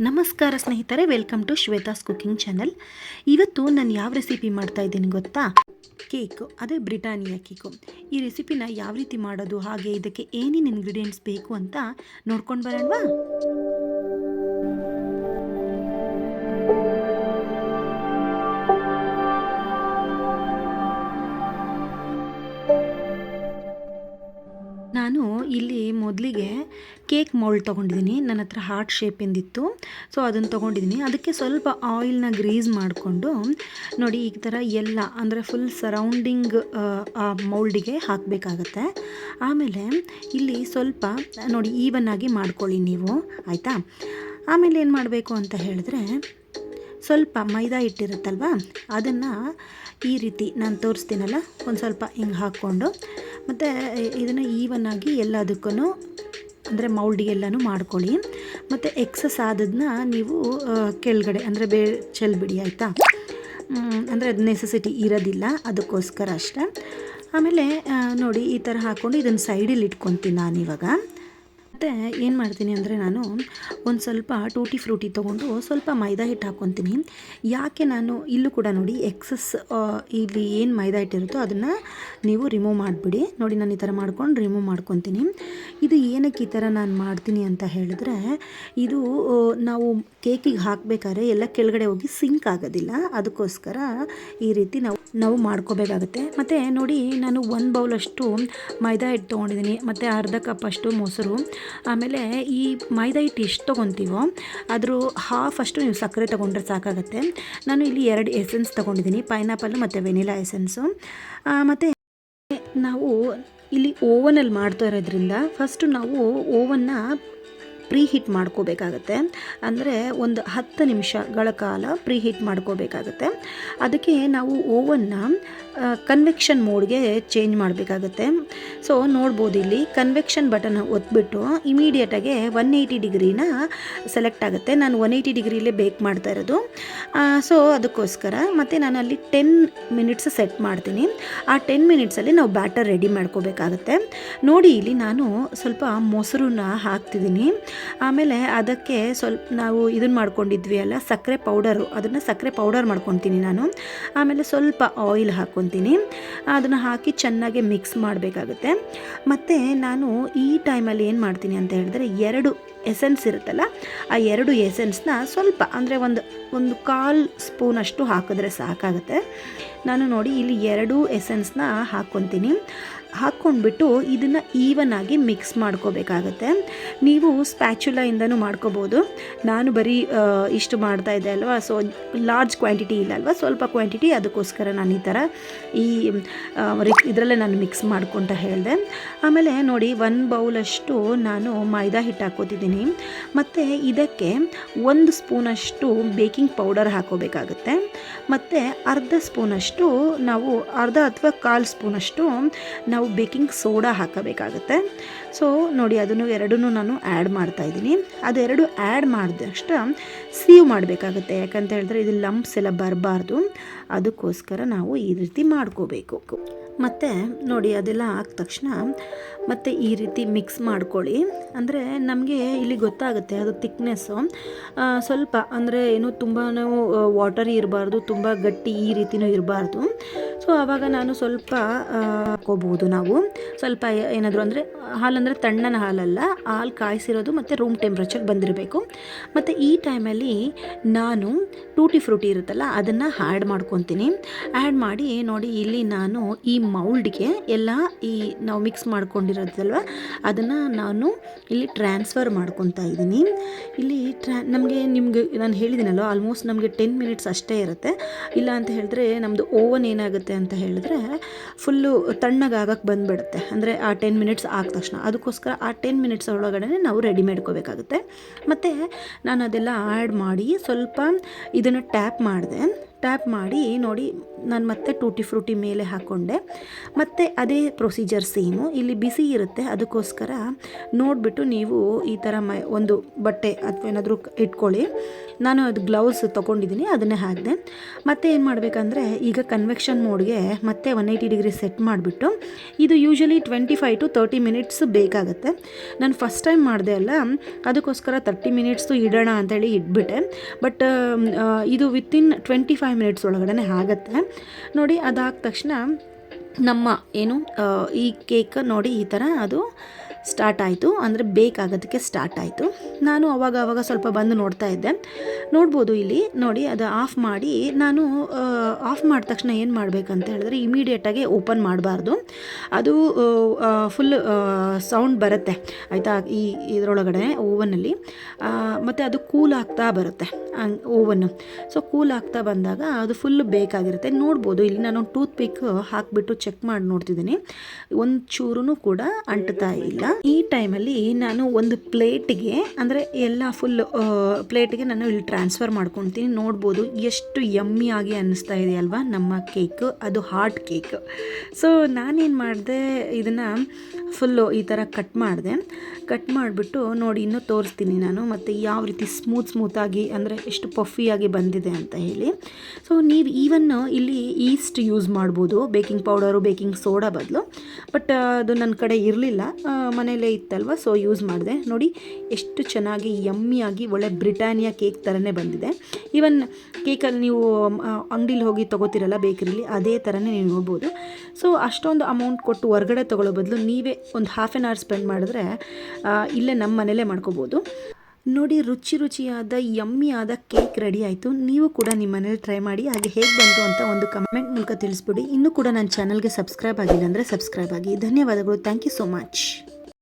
ನಮಸ್ಕಾರ ಸ್ನೇಹಿತರೆ, welcome to Shweta's cooking channel. ಇವತ್ತು ನಾನು ಯಾವ ರೆಸಿಪಿ ಮಾಡ್ತಾ ಇದ್ದೀನಿ ಗೊತ್ತಾ? ಕೇಕು, ಅದೇ ಬ್ರಿಟಾನಿಯಾ ಕೇಕು. ಈ ರೆಸಿಪಿನ ಯಾವ ರೀತಿ ಮಾಡೋದು, ಹಾಗೆ ಇದಕ್ಕೆ ಏನೇನು ಇಂಗ್ರೀಡಿಯೆಂಟ್ಸ್ ಬೇಕು ಅಂತ ನೋಡ್ಕೊಂಡು ಬರೋಣವಾ? ನಾನು ಇಲ್ಲಿ ಮೊದಲಿಗೆ ಕೇಕ್ ಮೌಲ್ಡ್ ತೊಗೊಂಡಿದ್ದೀನಿ. ನನ್ನ ಹತ್ರ ಹಾರ್ಟ್ ಶೇಪಿಂದಿತ್ತು, ಸೊ ಅದನ್ನು ತೊಗೊಂಡಿದ್ದೀನಿ. ಅದಕ್ಕೆ ಸ್ವಲ್ಪ ಆಯಿಲ್ನ ಗ್ರೀಸ್ ಮಾಡಿಕೊಂಡು ನೋಡಿ ಈ ಥರ ಎಲ್ಲ ಅಂದರೆ ಫುಲ್ ಸರೌಂಡಿಂಗ್ ಆ ಮೌಲ್ಡಿಗೆ ಹಾಕಬೇಕಾಗತ್ತೆ. ಆಮೇಲೆ ಇಲ್ಲಿ ಸ್ವಲ್ಪ ನೋಡಿ ಈವನ್ನಾಗಿ ಮಾಡ್ಕೊಳ್ಳಿ ನೀವು, ಆಯಿತಾ? ಆಮೇಲೆ ಏನು ಮಾಡಬೇಕು ಅಂತ ಹೇಳಿದ್ರೆ, ಸ್ವಲ್ಪ ಮೈದಾ ಹಿಟ್ಟಿರುತ್ತಲ್ವ, ಅದನ್ನು ಈ ರೀತಿ ನಾನು ತೋರಿಸ್ತೀನಲ್ಲ, ಒಂದು ಸ್ವಲ್ಪ ಹಿಂಗೆ ಹಾಕ್ಕೊಂಡು ಮತ್ತು ಇದನ್ನು ಈವನ್ನಾಗಿ ಎಲ್ಲದಕ್ಕೂ ಅಂದರೆ ಮಾಡ್ಕೊಳ್ಳಿ. ಮತ್ತು ಎಕ್ಸಸ್ ಆದದನ್ನ ನೀವು ಕೆಳಗಡೆ ಅಂದರೆ ಚೆಲ್ಬಿಡಿ, ಆಯಿತಾ? ಅಂದರೆ ಅದು ನೆಸೆಸಿಟಿ ಇರೋದಿಲ್ಲ, ಅದಕ್ಕೋಸ್ಕರ ಅಷ್ಟೇ. ಆಮೇಲೆ ನೋಡಿ ಈ ಥರ ಹಾಕ್ಕೊಂಡು ಇದನ್ನು ಸೈಡಲ್ಲಿ ಇಟ್ಕೊತೀನಿ ನಾನಿವಾಗ. ಮತ್ತು ಏನು ಮಾಡ್ತೀನಿ ಅಂದರೆ, ನಾನು ಒಂದು ಸ್ವಲ್ಪ ಟೂಟಿ ಫ್ರೂಟಿ ತೊಗೊಂಡು ಸ್ವಲ್ಪ ಮೈದಾ ಹಿಟ್ಟು ಹಾಕ್ಕೊತೀನಿ. ಯಾಕೆ ನಾನು ಇಲ್ಲೂ ಕೂಡ ನೋಡಿ ಎಕ್ಸಸ್ ಇಲ್ಲಿ ಏನು ಮೈದಾ ಹಿಟ್ಟಿರುತ್ತೋ ಅದನ್ನು ನೀವು ರಿಮೂವ್ ಮಾಡಿಬಿಡಿ. ನೋಡಿ ನಾನು ಈ ಥರ ಮಾಡ್ಕೊಂಡು ರಿಮೂವ್ ಮಾಡ್ಕೊತೀನಿ. ಇದು ಏನಕ್ಕೆ ಈ ಥರ ನಾನು ಮಾಡ್ತೀನಿ ಅಂತ ಹೇಳಿದ್ರೆ, ಇದು ನಾವು ಕೇಕಿಗೆ ಹಾಕಬೇಕಾದ್ರೆ ಎಲ್ಲ ಕೆಳಗಡೆ ಹೋಗಿ ಸಿಂಕ್ ಆಗೋದಿಲ್ಲ, ಅದಕ್ಕೋಸ್ಕರ ಈ ರೀತಿ ನಾವು ಮಾಡ್ಕೋಬೇಕಾಗುತ್ತೆ. ಮತ್ತು ನೋಡಿ ನಾನು 1 ಬೌಲಷ್ಟು ಮೈದಾ ಹಿಟ್ಟು ತೊಗೊಂಡಿದ್ದೀನಿ, ಮತ್ತು ಅರ್ಧ ಕಪ್ಪಷ್ಟು ಮೊಸರು. ಆಮೇಲೆ ಈ ಮೈದಾ ಹಿಟ್ಟು ಎಷ್ಟು ತೊಗೊತೀವೋ ಅದ್ರ ಹಾಫ್ ಅಷ್ಟು ನೀವು ಸಕ್ಕರೆ ತೊಗೊಂಡ್ರೆ ಸಾಕಾಗುತ್ತೆ. ನಾನು ಇಲ್ಲಿ 2 ಎಸೆನ್ಸ್ ತೊಗೊಂಡಿದ್ದೀನಿ, ಪೈನಾಪಲ್ಲು ಮತ್ತು ವೆನಿಲಾ ಎಸೆನ್ಸು. ಮತ್ತು ನಾವು ಇಲ್ಲಿ ಓವನಲ್ಲಿ ಮಾಡ್ತಾ ಇರೋದ್ರಿಂದ ಫಸ್ಟು ನಾವು ಓವನ್ನ ಪ್ರೀ ಹೀಟ್ ಮಾಡ್ಕೋಬೇಕಾಗತ್ತೆ. ಅಂದರೆ ಒಂದು 10 ನಿಮಿಷಗಳ ಕಾಲ ಪ್ರೀ ಹೀಟ್ ಮಾಡ್ಕೋಬೇಕಾಗತ್ತೆ. ಅದಕ್ಕೆ ನಾವು ಓವನ್ನ ಕನ್ವೆಕ್ಷನ್ ಮೋಡ್ಗೆ ಚೇಂಜ್ ಮಾಡಬೇಕಾಗತ್ತೆ. ಸೊ ನೋಡ್ಬೋದು, ಇಲ್ಲಿ ಕನ್ವೆಕ್ಷನ್ ಬಟನ್ ಒತ್ಬಿಟ್ಟು ಇಮಿಡಿಯೇಟಾಗೆ 180 ಡಿಗ್ರಿನ ಸೆಲೆಕ್ಟ್ ಆಗುತ್ತೆ. ನಾನು 180 ಡಿಗ್ರಿಲೇ ಬೇಕ್ ಮಾಡ್ತಾ ಇರೋದು, ಸೊ ಅದಕ್ಕೋಸ್ಕರ. ಮತ್ತು ನಾನು ಅಲ್ಲಿ 10 ಮಿನಿಟ್ಸ್ ಸೆಟ್ ಮಾಡ್ತೀನಿ. ಆ 10 ಮಿನಿಟ್ಸಲ್ಲಿ ನಾವು ಬ್ಯಾಟರ್ ರೆಡಿ ಮಾಡ್ಕೋಬೇಕಾಗತ್ತೆ. ನೋಡಿ ಇಲ್ಲಿ ನಾನು ಸ್ವಲ್ಪ ಮೊಸರನ್ನ ಹಾಕ್ತಿದ್ದೀನಿ. ಆಮೇಲೆ ಅದಕ್ಕೆ ಸ್ವಲ್ಪ ನಾವು ಇದನ್ನು ಮಾಡ್ಕೊಂಡಿದ್ವಿ ಅಲ್ಲ, ಸಕ್ಕರೆ ಪೌಡರು, ಅದನ್ನು ಸಕ್ಕರೆ ಪೌಡರ್ ಮಾಡ್ಕೊತೀನಿ ನಾನು. ಆಮೇಲೆ ಸ್ವಲ್ಪ ಆಯಿಲ್ ಹಾಕ್ಕೊತೀನಿ, ಅದನ್ನು ಹಾಕಿ ಚೆನ್ನಾಗಿ ಮಿಕ್ಸ್ ಮಾಡಬೇಕಾಗುತ್ತೆ. ಮತ್ತು ನಾನು ಈ ಟೈಮಲ್ಲಿ ಏನು ಮಾಡ್ತೀನಿ ಅಂತ ಹೇಳಿದ್ರೆ, 2 ಎಸೆನ್ಸ್ ಇರುತ್ತಲ್ಲ, ಆ 2 ಎಸೆನ್ಸ್ನ ಸ್ವಲ್ಪ ಅಂದರೆ ಒಂದು 1/4 ಸ್ಪೂನಷ್ಟು ಹಾಕಿದ್ರೆ ಸಾಕಾಗುತ್ತೆ. ನಾನು ನೋಡಿ ಇಲ್ಲಿ 2 ಎಸೆನ್ಸ್ನ ಹಾಕ್ಕೊತೀನಿ. ಹಾಕ್ಕೊಂಡ್ಬಿಟ್ಟು ಇದನ್ನು ಈವನ್ನಾಗಿ ಮಿಕ್ಸ್ ಮಾಡ್ಕೋಬೇಕಾಗತ್ತೆ. ನೀವು ಸ್ಪ್ಯಾಚುಲಾಯಿಂದನೂ ಮಾಡ್ಕೋಬೋದು. ನಾನು ಬರೀ ಇಷ್ಟು ಮಾಡ್ತಾ ಇದ್ದೆ ಅಲ್ವಾ, ಸೊ ಲಾರ್ಜ್ ಕ್ವಾಂಟಿಟಿ ಇಲ್ಲ ಅಲ್ವಾ, ಸ್ವಲ್ಪ ಕ್ವಾಂಟಿಟಿ, ಅದಕ್ಕೋಸ್ಕರ ನಾನು ಈ ಥರ ಇದರಲ್ಲೇ ನಾನು ಮಿಕ್ಸ್ ಮಾಡ್ಕೊತ ಹೇಳಿದೆ. ಆಮೇಲೆ ನೋಡಿ 1 ಬೌಲಷ್ಟು ನಾನು ಮೈದಾ ಹಿಟ್ಟು ಹಾಕೋತಿದ್ದೀನಿ. ಮತ್ತು ಇದಕ್ಕೆ 1 ಸ್ಪೂನಷ್ಟು ಬೇಕಿಂಗ್ ಪೌಡರ್ ಹಾಕೋಬೇಕಾಗುತ್ತೆ. ಮತ್ತು ಅರ್ಧ ಸ್ಪೂನಷ್ಟು ನಾವು ಅರ್ಧ ಅಥವಾ 1/4 ಸ್ಪೂನಷ್ಟು ನಾವು ಬೇಕಿಂಗ್ ಸೋಡಾ ಹಾಕಬೇಕಾಗುತ್ತೆ. ಸೊ ನೋಡಿ ಅದನ್ನು 2 ನಾನು ಆ್ಯಡ್ ಮಾಡ್ತಾಯಿದ್ದೀನಿ. ಅದೆರಡು ಆ್ಯಡ್ ಮಾಡಿದಷ್ಟು ಸೀವ್ ಮಾಡಬೇಕಾಗುತ್ತೆ, ಯಾಕಂತ ಹೇಳಿದ್ರೆ ಇದು ಲಂಪ್ಸ್ ಎಲ್ಲ ಬರಬಾರ್ದು, ಅದಕ್ಕೋಸ್ಕರ ನಾವು ಈ ರೀತಿ ಮಾಡ್ಕೋಬೇಕು. ಮತ್ತು ನೋಡಿ ಅದೆಲ್ಲ ಹಾಕಿದ ತಕ್ಷಣ ಮತ್ತು ಈ ರೀತಿ ಮಿಕ್ಸ್ ಮಾಡ್ಕೊಳ್ಳಿ. ಅಂದರೆ ನಮಗೆ ಇಲ್ಲಿ ಗೊತ್ತಾಗುತ್ತೆ ಅದು ತಿಕ್ನೆಸ್ಸು ಸ್ವಲ್ಪ ಅಂದರೆ ಏನು ತುಂಬಾ ವಾಟರಿ ಇರಬಾರ್ದು, ತುಂಬ ಗಟ್ಟಿ ಈ ರೀತಿಯೂ ಇರಬಾರ್ದು. ಸೊ ಆವಾಗ ನಾನು ಸ್ವಲ್ಪ ಹಾಕೋಬಹುದು. ನಾವು ಸ್ವಲ್ಪ ಏನಾದರೂ ಅಂದರೆ ಹಾಲಂದರೆ ತಣ್ಣನ ಹಾಲಲ್ಲ, ಹಾಲು ಕಾಯಿಸಿರೋದು ಮತ್ತು ರೂಮ್ ಟೆಂಪ್ರೇಚರ್ ಬಂದಿರಬೇಕು. ಮತ್ತು ಈ ಟೈಮಲ್ಲಿ ನಾನು ಟೂಟಿ ಫ್ರೂಟಿ ಇರುತ್ತಲ್ಲ ಅದನ್ನು ಆ್ಯಡ್ ಮಾಡ್ಕೊತೀನಿ. ಆ್ಯಡ್ ಮಾಡಿ ನೋಡಿ ಇಲ್ಲಿ ನಾನು ಈ ಮೌಲ್ಡ್ಗೆ ಎಲ್ಲ ಈ ನಾವು ಮಿಕ್ಸ್ ಮಾಡ್ಕೊಂಡಿರೋದಲ್ವ ಅದನ್ನು ನಾನು ಇಲ್ಲಿ ಟ್ರಾನ್ಸ್ಫರ್ ಮಾಡ್ಕೊತಾ ಇದ್ದೀನಿ. ಇಲ್ಲಿ ನಿಮಗೆ ನಾನು ಹೇಳಿದ್ದೀನಲ್ವ, ಆಲ್ಮೋಸ್ಟ್ ನಮಗೆ 10 ಮಿನಿಟ್ಸ್ ಅಷ್ಟೇ ಇರುತ್ತೆ. ಇಲ್ಲ ಅಂತ ಹೇಳಿದ್ರೆ ನಮ್ಮದು ಓವನ್ ಏನಾಗುತ್ತೆ ಅಂತ ಹೇಳಿದ್ರೆ ಫುಲ್ಲು ತಣ್ಣಗಾಗಕ್ಕೆ ಬಂದುಬಿಡುತ್ತೆ, ಅಂದರೆ ಆ 10 ಮಿನಿಟ್ಸ್ ಆದ ತಕ್ಷಣ. ಅದಕ್ಕೋಸ್ಕರ ಆ 10 ಮಿನಿಟ್ಸ್ ಒಳಗಡೆ ನಾವು ರೆಡಿ ಮಾಡ್ಕೋಬೇಕಾಗುತ್ತೆ. ಮತ್ತು ನಾನು ಅದೆಲ್ಲ ಆ್ಯಡ್ ಮಾಡಿ ಸ್ವಲ್ಪ ಇದನ್ನು ಟ್ಯಾಪ್ ಮಾಡಿದೆ. ಟ್ಯಾಪ್ ಮಾಡಿ ನೋಡಿ ನಾನು ಮತ್ತೆ ಟೂಟಿ ಫ್ರೂಟಿ ಮೇಲೆ ಹಾಕ್ಕೊಂಡೆ. ಮತ್ತು ಅದೇ ಪ್ರೊಸೀಜರ್ ಸೇಮು. ಇಲ್ಲಿ ಬಿಸಿ ಇರುತ್ತೆ, ಅದಕ್ಕೋಸ್ಕರ ನೋಡಿಬಿಟ್ಟು ನೀವು ಈ ಥರ ಒಂದು ಬಟ್ಟೆ ಅಥವಾ ಏನಾದರೂ ಇಟ್ಕೊಳ್ಳಿ. ನಾನು ಅದು ಗ್ಲೌಸ್ ತೊಗೊಂಡಿದ್ದೀನಿ, ಅದನ್ನೇ ಹಾಕಿದೆ. ಮತ್ತೆ ಏನು ಮಾಡಬೇಕಂದ್ರೆ ಈಗ ಕನ್ವೆಕ್ಷನ್ ಮೋಡ್ಗೆ ಮತ್ತೆ 180 ಡಿಗ್ರಿ ಸೆಟ್ ಮಾಡಿಬಿಟ್ಟು, ಇದು ಯೂಶ್ವಲಿ 25 to 30 ಮಿನಿಟ್ಸ್ ಬೇಕಾಗುತ್ತೆ. ನಾನು ಫಸ್ಟ್ ಟೈಮ್ ಮಾಡಿದೆ ಅಲ್ಲ, ಅದಕ್ಕೋಸ್ಕರ 30 ಮಿನಿಟ್ಸು ಇಡೋಣ ಅಂತೇಳಿ ಇಟ್ಬಿಟ್ಟೆ. ಬಟ್ ಇದು ವಿತಿನ್ 25 ಮಿನಿಟ್ಸ್ ಒಳಗಡೆ ಆಗುತ್ತೆ ನೋಡಿ. ಅದಾದ ತಕ್ಷಣ ನಮ್ಮ ಏನು ಈ ಕೇಕ್ ನೋಡಿ ಈ ಥರ ಅದು ಸ್ಟಾರ್ಟ್ ಆಯಿತು, ಅಂದರೆ ಬೇಕಾಗೋದಕ್ಕೆ ಸ್ಟಾರ್ಟ್ ಆಯಿತು. ನಾನು ಅವಾಗ ಸ್ವಲ್ಪ ಬಂದು ನೋಡ್ತಾ ಇದ್ದೆ. ನೋಡ್ಬೋದು ಇಲ್ಲಿ ನೋಡಿ, ಅದು ಆಫ್ ಮಾಡಿ, ನಾನು ಆಫ್ ಮಾಡಿದ ತಕ್ಷಣ ಏನು ಮಾಡಬೇಕಂತ ಹೇಳಿದ್ರೆ ಇಮಿಡಿಯೇಟಾಗಿ ಓಪನ್ ಮಾಡಬಾರ್ದು. ಅದು ಫುಲ್ ಸೌಂಡ್ ಬರುತ್ತೆ ಆಯಿತಾ ಇದರೊಳಗಡೆ ಓವನಲ್ಲಿ. ಮತ್ತು ಅದು ಕೂಲ್ ಆಗ್ತಾ ಬರುತ್ತೆ ಓವನ್ನು. ಸೊ ಕೂಲ್ ಆಗ್ತಾ ಬಂದಾಗ ಅದು ಫುಲ್ ಬೇಕಾಗಿರುತ್ತೆ. ನೋಡ್ಬೋದು ಇಲ್ಲಿ ನಾನು ಟೂತ್ ಪಿಕ್ ಹಾಕಿಬಿಟ್ಟು ಚೆಕ್ ಮಾಡಿ ನೋಡ್ತಿದ್ದೀನಿ, ಒಂದು ಚೂರು ಕೂಡ ಅಂಟ್ತಾ ಇಲ್ಲ. ಈ ಟೈಮಲ್ಲಿ ನಾನು ಒಂದು ಪ್ಲೇಟಿಗೆ, ಅಂದರೆ ಎಲ್ಲ ಫುಲ್ ಪ್ಲೇಟಿಗೆ ನಾನು ಇಲ್ಲಿ ಟ್ರಾನ್ಸ್ಫರ್ ಮಾಡ್ಕೊತೀನಿ. ನೋಡ್ಬೋದು ಎಷ್ಟು ಯಮ್ಮಿಯಾಗಿ ಅನ್ನಿಸ್ತಾ ಇದೆ ಅಲ್ವಾ ನಮ್ಮ ಕೇಕ್, ಅದು ಹಾಟ್ ಕೇಕ್. ಸೊ ನಾನೇನು ಮಾಡಿದೆ, ಇದನ್ನು ಫುಲ್ಲು ಈ ಥರ ಕಟ್ ಮಾಡಿಬಿಟ್ಟು ನೋಡಿ ಇನ್ನೂ ತೋರಿಸ್ತೀನಿ ನಾನು, ಮತ್ತು ಯಾವ ರೀತಿ ಸ್ಮೂತಾಗಿ ಅಂದರೆ ಎಷ್ಟು ಪಫಿಯಾಗಿ ಬಂದಿದೆ ಅಂತ ಹೇಳಿ. ಸೊ ನೀವು ಈವನ್ ಇಲ್ಲಿ ಈಸ್ಟ್ ಯೂಸ್ ಮಾಡ್ಬೋದು, ಬೇಕಿಂಗ್ ಪೌಡರು ಬೇಕಿಂಗ್ ಸೋಡಾ ಬದಲು. ಬಟ್ ಅದು ನನ್ನ ಕಡೆ ಇರಲಿಲ್ಲ, ಮನೆಯಲ್ಲೇ ಇತ್ತಲ್ವ, ಸೊ ಯೂಸ್ ಮಾಡಿದೆ. ನೋಡಿ ಎಷ್ಟು ಚೆನ್ನಾಗಿ ಯಮ್ಮಿಯಾಗಿ ಒಳ್ಳೆ ಬ್ರಿಟಾನಿಯಾ ಕೇಕ್ ಥರನೇ ಬಂದಿದೆ. ಈವನ್ ಕೇಕಲ್ಲಿ ನೀವು ಅಂಗಡಿಲಿ ಹೋಗಿ ತೊಗೋತಿರಲ್ಲ ಬೇಕರಿಲಿ, ಅದೇ ಥರನೇ ನೀವು ನೋಡ್ಬೋದು. ಸೊ ಅಷ್ಟೊಂದು ಅಮೌಂಟ್ ಕೊಟ್ಟು ಹೊರಗಡೆ ತೊಗೊಳ್ಳೋ ಬದಲು ನೀವೇ ಒಂದು ಹಾಫ್ ಆನ್ ಅವರ್ ಸ್ಪೆಂಡ್ ಮಾಡಿದ್ರೆ ಇಲ್ಲೇ ನಮ್ಮ ಮನೇಲೇ ಮಾಡ್ಕೋಬೋದು. ನೋಡಿ ರುಚಿಯಾದ ಯಮ್ಮಿಯಾದ ಕೇಕ್ ರೆಡಿ ಆಯಿತು. ನೀವು ಕೂಡ ನಿಮ್ಮ ಮನೇಲಿ ಟ್ರೈ ಮಾಡಿ, ಹಾಗೆ ಹೇಗೆ ಬಂತು ಅಂತ ಒಂದು ಕಮೆಂಟ್ ಮೂಲಕ ತಿಳಿಸ್ಬಿಡಿ. ಇನ್ನೂ ಕೂಡ ನನ್ನ ಚಾನಲ್ಗೆ ಸಬ್ಸ್ಕ್ರೈಬ್ ಆಗಿಲ್ಲ ಅಂದರೆ ಸಬ್ಸ್ಕ್ರೈಬ್ ಆಗಿ. ಧನ್ಯವಾದಗಳು. Thank you so much.